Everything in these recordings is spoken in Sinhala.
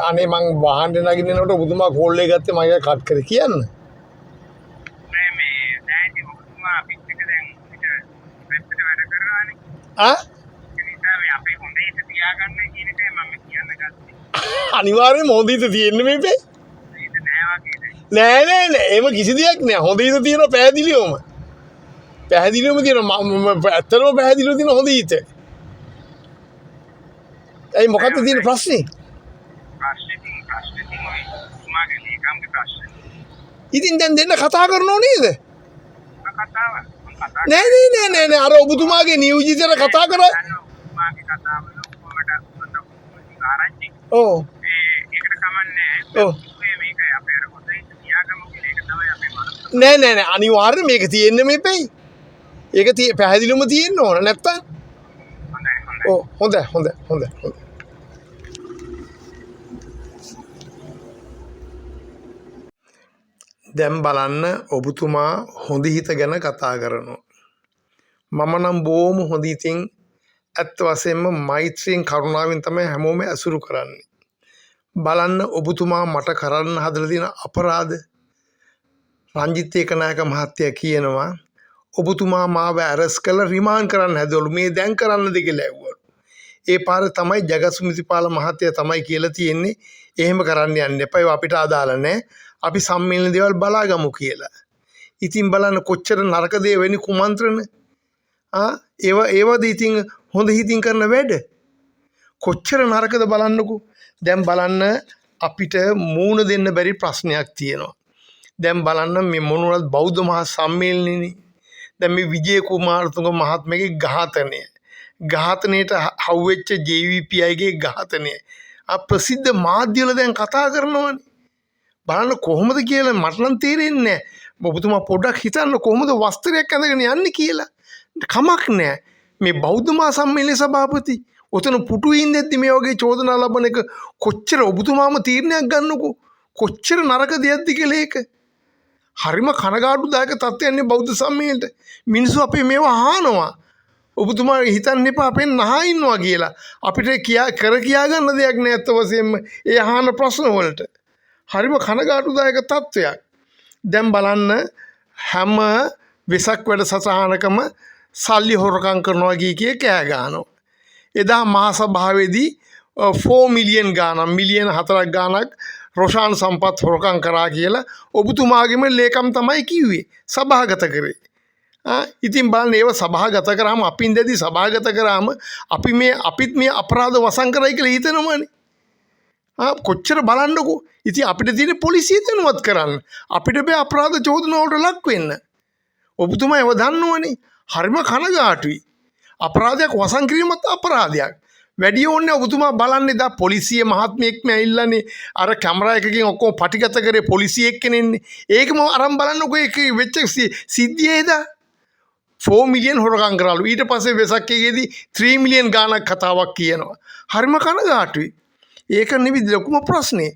අනේ මං වාහනේ නගින්නකොට ඔබතුමා කෝල් එක ගත්තේ මම කට් කරේ කියන්න. නෑ මේ දැන් ඔබතුමා අපිත් එක දැන් පිට වෙබ්සයිට් වැඩ කරනවානේ. ආ? ඒ නිසා මේ අපේ හොඳ හිත තියාගන්න කියන එකයි මම කියන්න ගත්තේ. අනිවාර්යෙන්ම හොඳ හිත තියෙන්නේ මේකේ. ඒක නෑ වගේ දැන්. නෑ එහෙම කිසි දෙයක් නෑ. හොඳ හිත තියෙනවා පැහැදිලිවම. පැහැදිලිවම තියෙනවා ඇත්තටම පැහැදිලිව තියෙන හොඳ හිත. ඇයි මොකක්ද තියෙන ප්‍රශ්නේ? ප්‍රශ්නේ ඔය ඔබතුමාගේ ලේකම්ගේ ප්‍රශ්නේ. ඉතින් දැන් දෙන්න කතා කරනෝ නේද? කතාව නෑ අර ඔබතුමාගේ නියෝජිතයට කතා කරා. ඔබතුමාගේ කතාවල ඔබට ආරංචි. ඔව්. ඒකට කමන්නේ. ඔව්. මේක අපේ අර හොඳ හිත තියාගමු කියලා ඒක තමයි අපේ මනස. නෑ අනිවාර්යෙන් මේක තියෙන්නේ මේපෙයි. ඒක පැහැදිලිවම තියෙන්න ඕන නැත්තම්. හොඳයි. දැන් බලන්න ඔබතුමා හොඳ හිත ගැන කතා කරනවා. මම නම් බොහොම හොඳ හිතින් ඇත්ත වශයෙන්ම මෛත්‍රියෙන් කරුණාවෙන් තමයි හැමෝම ඇසුරු කරන්නේ. බලන්න ඔබතුමා මට කරන්න හදලා තියෙන අපරාධ. රංජිත් ඒකනායක මහත්තයා කියනවා ඔබතුමා මාව ඇරස් කරලා රිමාන්ඩ් කරන්න හැදවලු. මේ දැන් කරන්නද කියලා ඇහුවලු. ඒ පාර තමයි ජගත්සුමිතිපාල මහත්තයා තමයි කියලා තියෙන්නේ. එහෙම කරන්න යන්න එපා. ඒවා අපිට අදාළ නැහැ. අපි සම්මේලන දේවල් බලාගමු කියලා. ඉතින් බලන්න කොච්චර නරක දේ වෙන්නේ කුමන්ත්‍රණ. ඒවද ඉතින් හොඳ හිතින් කරන වැඩ. කොච්චර නරකද බලන්නකෝ. දැන් බලන්න අපිට මූණ දෙන්න බැරි ප්‍රශ්නයක් තියෙනවා. දැන් බලන්න මේ මොනවද බෞද්ධ මහා සම්මේලනයේනේ. දැන් මේ විජේ කුමාරතුංග මහත්මයාගේ ඝාතනයට හවුවෙච්ච JVPIගේ ඝාතනය. ප්‍රසිද්ධ මාධ්‍යවල දැන් කතා කරනවානේ. බලන්න කොහොමද කියලා මට නම් තේරෙන්නේ නැහැ. ඔබතුමා පොඩ්ඩක් හිතන්න කොහොමද වස්ත්‍රයක් ඇඳගෙන යන්නේ කියලා. කමක් නැහැ. මේ බෞද්ධ මහා සම්මේලනයේ සභාපති ඔතන පුටුවේ ඉඳද්දි මේ වගේ චෝදනා ලබන එක කොච්චර ඔබතුමාම තීරණයක් ගන්නකෝ. කොච්චර නරක දෙයක්ද කියලා ඒක. හරිම කනගාටුදායක තත්ත්වයන්නේ බෞද්ධ සම්මේලනයට. මිනිස්සු අපේ මේවා අහනවා. ඔබතුමා හිතන්න එපා අපෙන් නහා ඉන්නවා කියලා. අපිට කියා ගන්න දෙයක් නෑ අත්ත වශයෙන්ම ඒ අහන ප්‍රශ්න වලට. හරිම කනගාටුදායක තත්ත්වයක්. දැන් බලන්න හැම වෙසක් වැඩසටහනකම සල්ලි හොරකම් කරනවා කිය කෑ ගන්නවා. එදා මහා සභාවේදී 4 මිලියන් ගාණක් මිලියන 4ක් ගාණක් රොෂාන් සම්පත් හොරකම් කරා කියලා ඔබතුමාගේම ලේකම් තමයි කිව්වේ. සභාගත කරේ. ඉතින් බලන්න ඒව සභාගත කරාම අපි ඉඳදී සභාගත කරාම අපිත් මේ අපරාධ වසන් කරයි කියලා හිතනවනේ. කොච්චර බලන්නකෝ. ඉතින් අපිට තියෙන පොලිසිය දැනුවත් කරන්න. අපිට බෑ අපරාධ චෝදනා වලට ලක් වෙන්න. ඔබතුමා ඒව දන්නවනේ. හරිම කනගාටුයි. අපරාධයක් වසන් කිරීමත් අපරාධයක්. වැඩි ඕනේ ඔබතුමා බලන්නේ දා පොලිසිය මහත්මයෙක්ම ඇවිල්ලානේ අර කැමරා එකකින් ඔක්කොම පටිගත කරේ පොලිසිය එක්කෙනෙන්නේ. ඒකම අරන් බලන්නකෝ ඒක වෙච්ච සිද්ධියේද 4 මිලියන් හොරකම් කරාලු. ඊට පස්සේ වෙසක් එකේදී 3 මිලියන් ගාණක් කතාවක් කියනවා. හරිම කනගාටුයි. ඒක නෙවෙයි ලොකුම ප්‍රශ්නේ.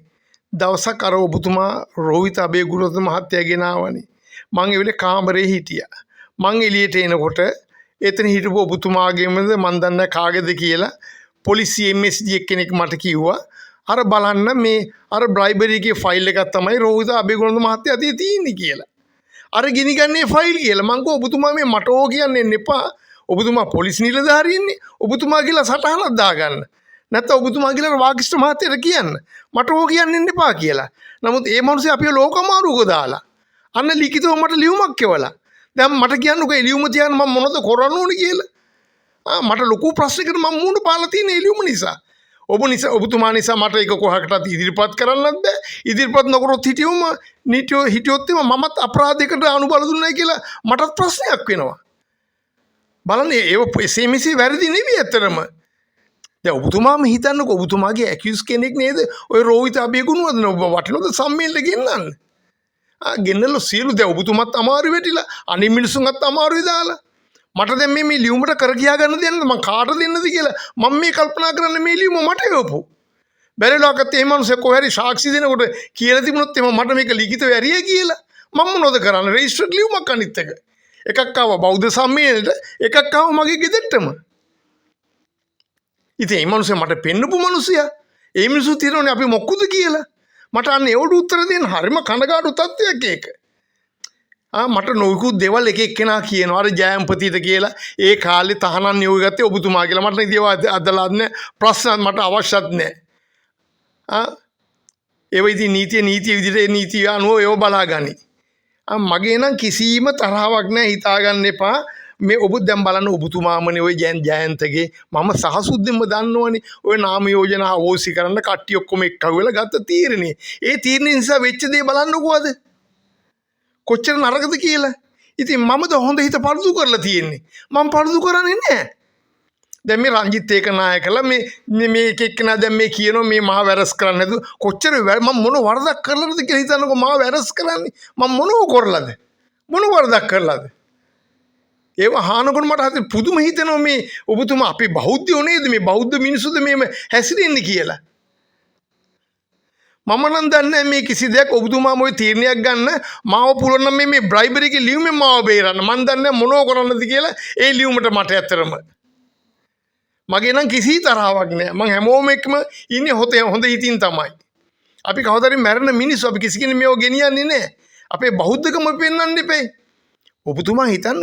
දවසක් අර ඔබතුමා රෝහිත අබේගුරුතුම මහත්තයා ගෙනාවනේ. මං ඒ වෙලේ කාමරේ හිටියා. මං එළියට එනකොට එතන හිටපු ඔබතුමාගේමද මන් දන්නේ කාගේද කියලා පොලිසිය MSD කෙනෙක් මට කිව්වා අර බලන්න මේ අර බ්‍රයිබරි එකේ ෆයිල් එකක් තමයි රෝහිත අබේගුරුතුම මහත්තයා අතේ තියෙන්නේ කියලා. අර ගිනිගන්නේ ෆයිල් කියලා මං කෝ ඔබතුමා මේ මට ඕක කියන්න එන්න එපා. ඔබතුමා පොලිස් නිලධාරියෙන්නේ. ඔබතුමා කියලා සටහනක් දාගන්න. නැත්නම් ඔබතුමා කියලා වාග්ෂ්ඨ මහත්තයට කියන්න. මට ඕක කියන්න එන්න එපා කියලා. නමුත් ඒ මිනිස්සේ අපිව ලෝකමාරුවක දාලා අන්න ලිඛිතව මට ලියුමක් කෙවලා. දැන් මට කියන්නකෝ ඒ ලියුම තියන්න මම මොනවද කරන්න ඕනේ කියලා. මට ලොකු ප්‍රශ්නයකට මම මුහුණ පාලා තියෙන ඒ ලියුම නිසා. ඔබතුමා නිසා මට ඒක කොහකටත් ඉදිරිපත් කරන්නත් බෑ. ඉදිරිපත් නොකරොත් හිටියොත් මමත් අපරාධයකට අනුබල දුන්නායි කියලා මටත් ප්‍රශ්නයක් වෙනවා. බලන්න ඒ මෙසේ වැරදි නෙවෙයි ඇත්තටම. දැන් ඔබතුමාම හිතන්නකෝ ඔබතුමාගේ ඇකියුස් කෙනෙක් නේද? ඔය රෝහිත අබේගුණවද වටිනවද සම්මේලනට ගෙන්නන්න? ගෙන්නලා සියලු දැන් ඔබතුමත් අමාරු වෙටිලා අනිත් මිනිස්සුන්වත් අමාරුයි දාලා. මට දැන් මේ ලියුමට කර කියා ගන්න දෙන්නද මං කාට දෙන්නද කියලා මම මේ කල්පනා කරන්නේ මේ ලියුම මට එවපු. බැරිලාකත් ඒ මිනිස්සු කොහරි සාක්ෂි දෙනකොට කියලා තිබුණොත් එම මට මේක ලිඛිතව ඇරිය කියලා මම මොනවද කරන්නේ? රෙජිස්ටර්ඩ් ලියුමක් අනිත් එක. එකක් ආව බෞද්ධ සම්මේලනයට එකක් ආව මගේ ගෙදරටම. ඉතින් මේ මිනිස්සු මට පෙන්නපු මිනිස්සයා ඒ මිනිස්සු තියෙනවනේ අපි මොකුද කියලා. මට අන්න ඒවට උත්තර දෙන්න හරිම කනගාටු තත්ත්වයක් ඒක. මට නොයෙකුත් දේවල් එක එක්කෙනා කියනවා. අර ජයම්පතිට කියලා ඒ කාලේ තහනම් නියෝග ගත්තේ ඔබතුමා කියලා. මට ඉතින් ඒවා අදලාත් නැහැ. ප්‍රශ්න මට අවශ්‍යත් නැහැ. ඒව ඉතින් නීතිය විදිහට ඒ නීතිය අනුව ඒව බලාගනි. මගේ නම් කිසිම තරහාවක් නැහැ. හිතාගන්න එපා. මේ ඔබ දැන් බලන්න ඔබතුමාමනේ ওই ජයන්තගේ මම සහසුද්දෙන්ම දන්නවනේ ওই නාම යෝජනා අවෝසි කරන්න කට්ටිය ඔක්කොම එක්කවෙලා ගත්ත තීරණේ. ඒ තීරණේ නිසා වෙච්ච දේ බලන්නකෝ අද. කොච්චර නරකද කියලා. ඉතින් මමද හොඳ හිත පළුදු කරලා තියෙන්නේ. මම පළුදු කරන්නේ නැහැ. දැන් මේ රංජිත් ඒකනායකලා මේ එක එක්කෙනා දැන් මේ කියනවා මේ මහා වැරස් කරන්නේ නැතුව කොච්චර මම මොන වරදක් කරලාද කියලා හිතන්නකෝ මාව වැරස් කරන්නේ. මම මොනව කරලාද? මොන වරදක් කරලාද? ඒව අහනකොට මට හරි පුදුම හිතෙනවා මේ ඔබතුමා අපි බෞද්ධයෝ නේද මේ බෞද්ධ මිනිස්සුද මේම හැසිරෙන්නේ කියලා. මම නම් දන්නේ මේ කිසි දෙයක් ඔබතුමාම ওই තීරණයක් ගන්න මාව පුළුවන් නම් මේ බ්‍රයිබරි එකේ ලියුමෙන් මාව බේරන්න. මම දන්නේ මොනව කරන්නද කියලා ඒ ලියුමට මට ඇත්තරම. මගේ නම් කිසි තරහාවක් නැහැ. මං හැමෝම එක්කම ඉන්නේ හොඳ හිතින් තමයි. අපි කවදාද මැරෙන මිනිස්සු අපි කිසි කෙනෙක් මේව ගෙනියන්නේ නැහැ. අපේ බෞද්ධකම පෙන්වන්න එපේ. ඔබතුමා හිතන්න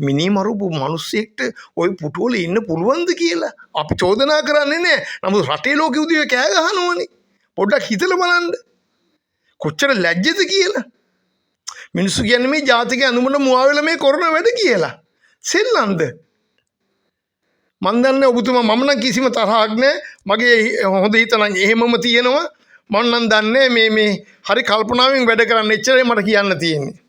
මිනි මරුපු මිනිස්සෙක්ට ওই පුටුවල ඉන්න පුළුවන්ද කියලා. අපි චෝදනා කරන්නේ නැහැ. නමුත් රටේ ලෝකෙ උදේ කෑ ගහනවනේ. පොඩ්ඩක් හිතලා බලන්න. කොච්චර ලැජ්ජද කියලා. මිනිස්සු කියන්නේ මේ ජාතික අඳුමන මුවා වෙලා මේ කරන වැඩ කියලා. සෙල්ලම්ද? මන් දන්නේ ඔබතුමා මම නම් කිසිම තරහක් නැහැ. මගේ හොඳ හිත නම් එහෙමම තියෙනවා. මම නම් දන්නේ මේ හරි කල්පනාවෙන් වැඩ කරන්න. එච්චරයි මට කියන්න තියෙන්නේ.